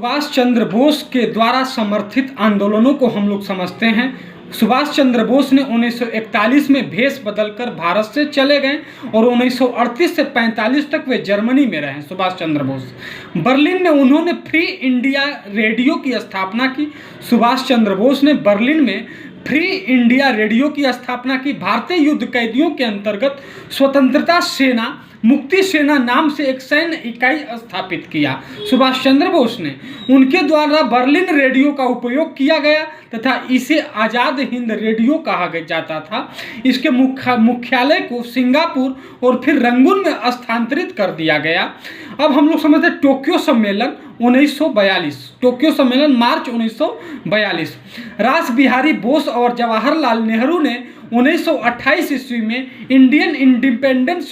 सुभाष चंद्र बोस के द्वारा समर्थित आंदोलनों को हम लोग समझते हैं। सुभाष चंद्र बोस ने 1941 में भेष बदलकर भारत से चले गए और 1938 से 45 तक वे जर्मनी में रहे। सुभाष चंद्र बोस बर्लिन में उन्होंने फ्री इंडिया रेडियो की स्थापना की। सुभाष चंद्र बोस ने बर्लिन में फ्री इंडिया रेडियो की स्थापना की। भारतीय युद्ध कैदियों के अंतर्गत स्वतंत्रता सेना मुक्ति सेना नाम से एक सैन्य इकाई स्थापित किया। सुभाष चंद्र बोस ने उनके द्वारा बर्लिन रेडियो का उपयोग किया गया तथा इसे आज़ाद हिंद रेडियो कहा जाता था। इसके मुख्यालय को सिंगापुर और फिर रंगून में स्थानांतरित कर दिया गया। अब हम लोग समझते हैं टोक्यो सम्मेलन 1942। टोक्यो सम्मेलन मार्च 1942। रास बिहारी बोस और जवाहरलाल नेहरू ने 1928 ईस्वी में इंडियन इंडिपेंडेंस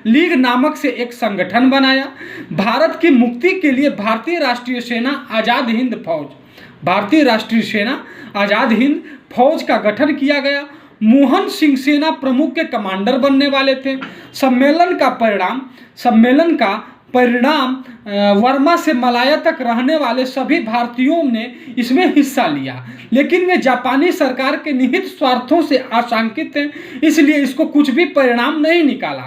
लीग नामक से एक संगठन बनाया। भारत की मुक्ति के लिए भारतीय राष्ट्रीय सेना आज़ाद हिंद फौज, भारतीय राष्ट्रीय सेना आज़ाद हिंद फौज का गठन किया गया। मोहन सिंह सेना प्रमुख के कमांडर बनने वाले थे। सम्मेलन का परिणाम वर्मा से मलाया तक रहने वाले सभी भारतीयों ने इसमें हिस्सा लिया, लेकिन वे जापानी सरकार के निहित स्वार्थों से आशंकित थे, इसलिए इसको कुछ भी परिणाम नहीं निकाला।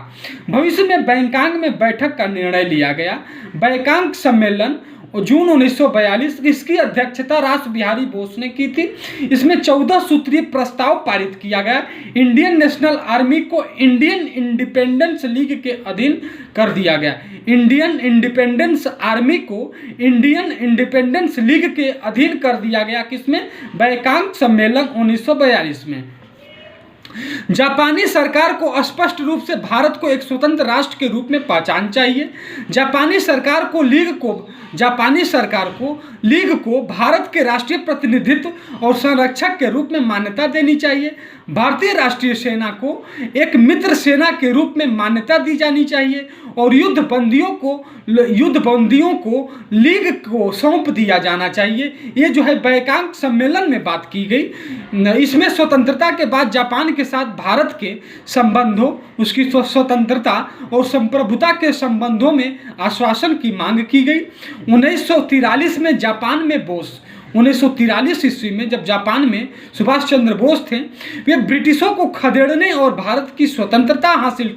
भविष्य में बैंकॉक में बैठक का निर्णय लिया गया। बैंकॉक सम्मेलन जून 1942, इसकी अध्यक्षता रास बिहारी बोस ने की थी। इसमें 14 सूत्रीय प्रस्ताव पारित किया गया। इंडियन नेशनल आर्मी को इंडियन इंडिपेंडेंस लीग के अधीन कर दिया गया। इंडियन इंडिपेंडेंस आर्मी को इंडियन इंडिपेंडेंस लीग के अधीन कर दिया गया। किसमें? बैंकॉक सम्मेलन 1942 में। जापानी सरकार को स्पष्ट रूप से भारत को एक स्वतंत्र राष्ट्र के रूप में पहचान चाहिए। जापानी सरकार को लीग को भारत के राष्ट्रीय प्रतिनिधित्व और संरक्षक के रूप में मान्यता देनी चाहिए। भारतीय राष्ट्रीय सेना को एक मित्र सेना के रूप में मान्यता दी जानी चाहिए और युद्ध बंदियों को लीग को सौंप दिया जाना चाहिए। ये जो है बैंकॉक सम्मेलन में बात की गई। इसमें स्वतंत्रता के बाद जापान के साथ भारत के संबंधों, उसकी स्वतंत्रता और संप्रभुता के संबंधों में आश्वासन की मांग की गई। 1943 में जापान में बोस 1943 ईस्वी में जब जापान में सुभाष चंद्र बोस थे, वे ब्रिटिशों को खदेड़ने और भारत की स्वतंत्रता हासिल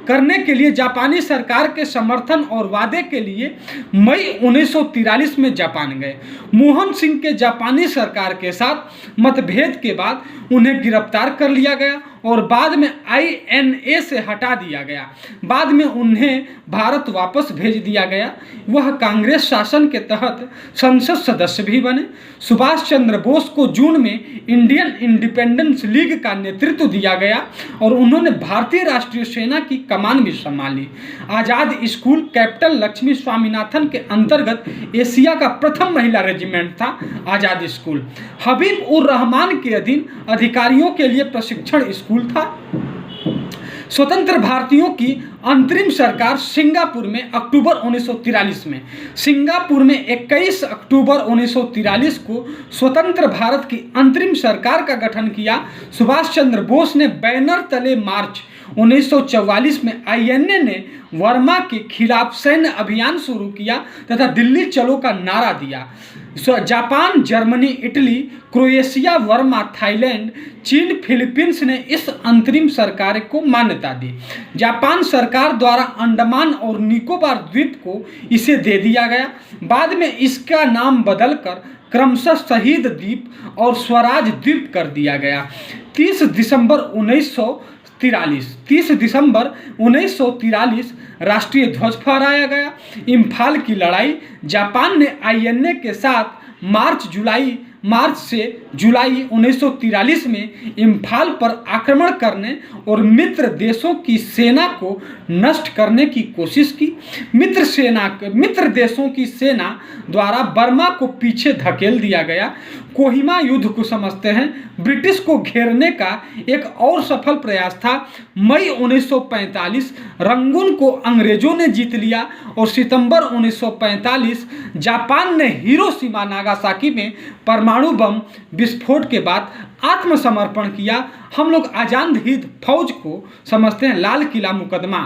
करने के लिए जापानी सरकार के समर्थन और वादे के लिए मई 1943 में जापान गए। मोहन सिंह के जापानी सरकार के साथ मतभेद के बाद उन्हें गिरफ्तार कर लिया गया और बाद में INA से हटा दिया गया। बाद में उन्हें भारत वापस भेज दिया गया। वह कांग्रेस शासन के तहत संसद सदस्य भी बने। सुभाष चंद्र बोस को जून में इंडियन इंडिपेंडेंस लीग का नेतृत्व दिया गया और उन्होंने भारतीय राष्ट्रीय सेना की कमान भी संभाली। आज़ाद स्कूल कैप्टन लक्ष्मी स्वामीनाथन के अंतर्गत एशिया का प्रथम महिला रेजिमेंट था आज़ाद स्कूल। हबीब उर रहमान के अधीन अधिकारियों के लिए प्रशिक्षण स्कूल था। स्वतंत्र भारतीयों की अंतरिम सरकार सिंगापुर में अक्टूबर 1943 में 21 अक्टूबर 1943 को स्वतंत्र भारत की अंतरिम सरकार का गठन किया। सुभाष चंद्र बोस ने बैनर तले मार्च 1944 में INA ने वर्मा के खिलाफ सैन्य अभियान शुरू किया तथा दिल्ली चलो का नारा दिया। Japan, Germany, Italy, Croatia, Verma, Thailand, चीन, फिलीपींस ने इस अंतरिम सरकार को मान्यता दी। जापान सरकार द्वारा अंडमान और निकोबार द्वीप को इसे दे दिया गया। बाद में इसका नाम बदलकर क्रमशः शहीद द्वीप और स्वराज द्वीप कर दिया गया। 30 दिसंबर 1943 राष्ट्रीय ध्वज फहराया गया। इम्फाल की लड़ाई जापान ने INA के साथ मार्च से जुलाई 1943 में इम्फाल पर आक्रमण करने और मित्र देशों की सेना को नष्ट करने की कोशिश की। मित्र देशों की सेना द्वारा बर्मा को पीछे धकेल दिया गया। कोहिमा युद्ध को समझते हैं। ब्रिटिश को घेरने का एक और सफल प्रयास था। मई 1945 रंगून को अंग्रेजों ने जीत लिया और सितंबर 1945 जापान ने हिरोशिमा नागासाकी में परमाणु बम विस्फोट के बाद आत्मसमर्पण किया। हम लोग आज़ाद हिंद फौज को समझते हैं। लाल किला मुकदमा,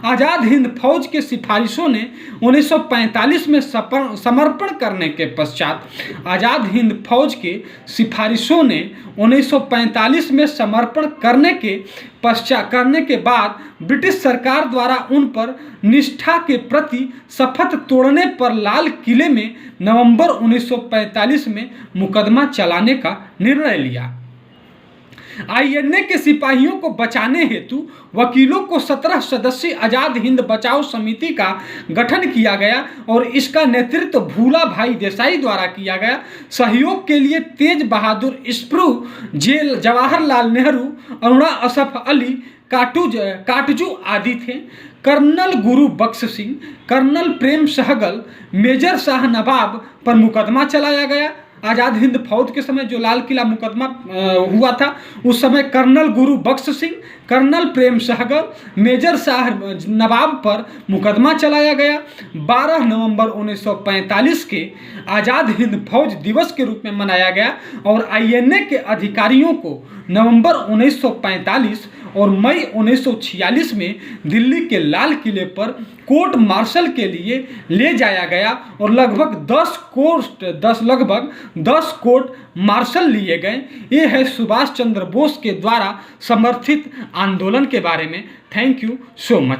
आज़ाद हिंद फौज के सिफारिशों ने 1945 में समर्पण करने के पश्चात, आज़ाद हिंद फौज के सिफारिशों ने 1945 में समर्पण करने के बाद ब्रिटिश सरकार द्वारा उन पर निष्ठा के प्रति शपथ तोड़ने पर लाल किले में नवंबर 1945 में मुकदमा चलाने का निर्णय लिया। आईएनए के सिपाहियों को बचाने हेतु वकीलों को 17 सदस्यीय आज़ाद हिंद बचाओ समिति का गठन किया गया और इसका नेतृत्व भूला भाई देसाई द्वारा किया गया। सहयोग के लिए तेज बहादुर स्प्रू, जेल जवाहरलाल नेहरू, अरुणा असफ अली काटजू आदि थे। कर्नल गुरु बख्श सिंह, कर्नल प्रेम सहगल, मेजर शाह नवाब पर मुकदमा चलाया गया। आज़ाद हिंद फौज के समय जो लाल किला मुकदमा हुआ था, उस समय कर्नल गुरु बख्श सिंह, कर्नल प्रेम सहगल, मेजर शाह नवाब पर मुकदमा चलाया गया। 12 नवंबर 1945 के आज़ाद हिंद फौज दिवस के रूप में मनाया गया और आईएनए के अधिकारियों को नवंबर 1945 और मई 1946 में दिल्ली के लाल किले पर कोर्ट मार्शल के लिए ले जाया गया और लगभग 10 कोर्ट मार्शल लिए गए। ये है सुभाष चंद्र बोस के द्वारा समर्थित आंदोलन के बारे में। Thank you so much.